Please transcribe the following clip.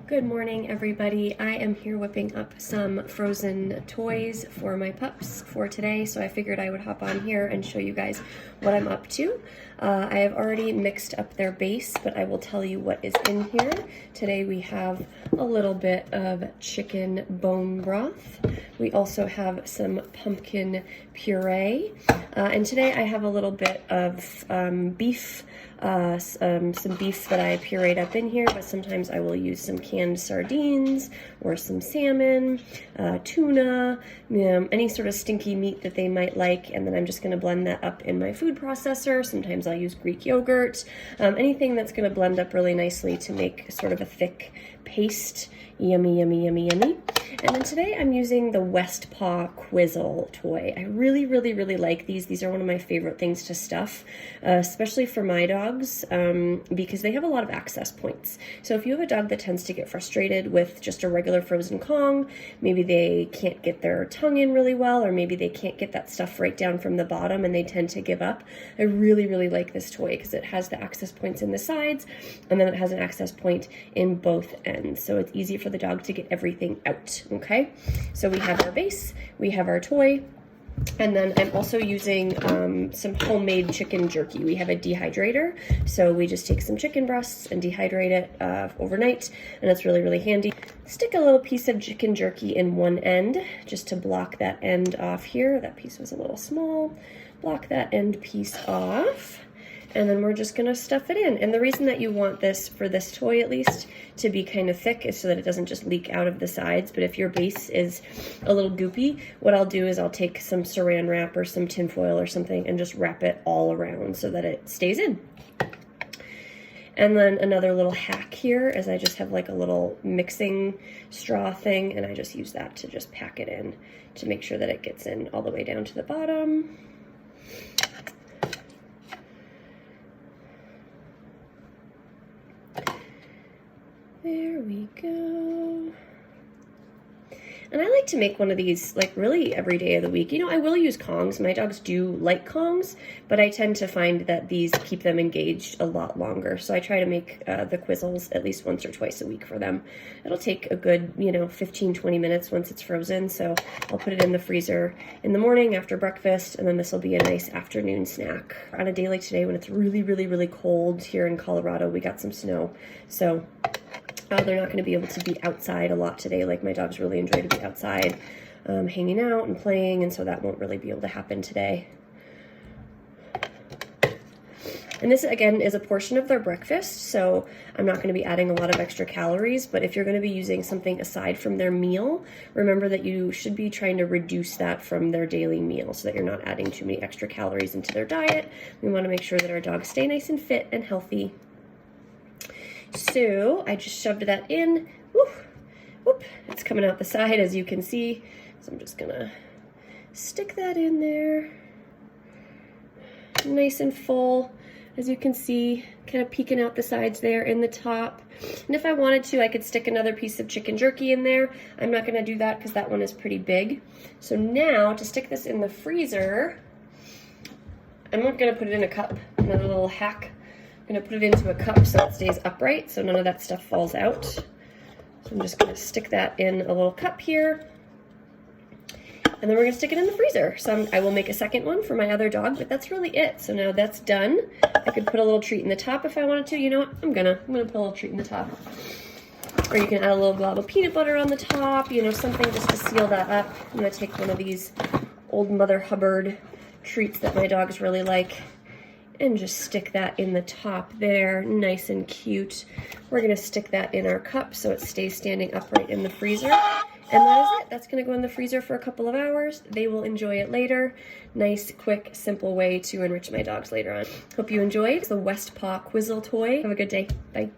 Good morning, everybody. I am here whipping up some frozen toys for my pups for today, so I figured I would hop on here and show you guys what I'm up to. I have already mixed up their base, but I will tell you what is in here. Today we have a little bit of chicken bone broth. We also have some pumpkin puree, and today I have a little bit of beef, some beef that I pureed up in here, but sometimes I will use some canned sardines or some salmon, tuna, any sort of stinky meat that they might like, and then I'm just going to blend that up in my food processor. Sometimes I'll use Greek yogurt, anything that's going to blend up really nicely to make sort of a thick paste. Yummy, yummy, yummy, yummy. And then today I'm using the Westpaw Quizzle toy. I really, really, really like these. These are one of my favorite things to stuff, especially for my dogs, because they have a lot of access points. So if you have a dog that tends to get frustrated with just a regular frozen Kong, maybe they can't get their tongue in really well, or maybe they can't get that stuff right down from the bottom and they tend to give up, I really, really like this toy because it has the access points in the sides, and then it has an access point in both ends. So it's easy for the dog to get everything out, okay? So we have our base, we have our toy, and then I'm also using some homemade chicken jerky. We have a dehydrator, so we just take some chicken breasts and dehydrate it overnight, and it's really, really handy. Stick a little piece of chicken jerky in one end, just to block that end off here. That piece was a little small. Block that end piece off. And then we're just gonna stuff it in. And the reason that you want this, for this toy at least, to be kind of thick is so that it doesn't just leak out of the sides. But if your base is a little goopy, what I'll do is I'll take some saran wrap or some tin foil or something and just wrap it all around so that it stays in. And then another little hack here is I just have like a little mixing straw thing, and I just use that to just pack it in to make sure that it gets in all the way down to the bottom. There we go. And I like to make one of these like really every day of the week. You know, I will use Kongs. My dogs do like Kongs, but I tend to find that these keep them engaged a lot longer. So I try to make the Quizzles at least once or twice a week for them. It'll take a good, 15-20 minutes once it's frozen. So I'll put it in the freezer in the morning after breakfast, and then this will be a nice afternoon snack. On a day like today when it's really, really, really cold here in Colorado, we got some snow. So they're not going to be able to be outside a lot today. Like, my dogs really enjoy to be outside, hanging out and playing, and so that won't really be able to happen today. And this, again, is a portion of their breakfast, so I'm not going to be adding a lot of extra calories, but if you're going to be using something aside from their meal, remember that you should be trying to reduce that from their daily meal so that you're not adding too many extra calories into their diet. We want to make sure that our dogs stay nice and fit and healthy. So I just shoved that in. Whoop, whoop. It's coming out the side, as you can see. So I'm just gonna stick that in there. Nice and full, as you can see, kind of peeking out the sides there in the top. And if I wanted to, I could stick another piece of chicken jerky in there. I'm not gonna do that because that one is pretty big. So now to stick this in the freezer, I'm not gonna put it in a cup. Another little hack. I'm going to put it into a cup so it stays upright, so none of that stuff falls out. So I'm just going to stick that in a little cup here. And then we're going to stick it in the freezer. So I will make a second one for my other dog, but that's really it. So now that's done. I could put a little treat in the top if I wanted to. You know what? I'm gonna put a little treat in the top. Or you can add a little glob of peanut butter on the top, something just to seal that up. I'm going to take one of these old Mother Hubbard treats that my dogs really like, and just stick that in the top there, nice and cute. We're gonna stick that in our cup so it stays standing upright in the freezer. And that is it. That's gonna go in the freezer for a couple of hours. They will enjoy it later. Nice, quick, simple way to enrich my dogs later on. Hope you enjoyed the Westpaw Quizzle toy. Have a good day. Bye.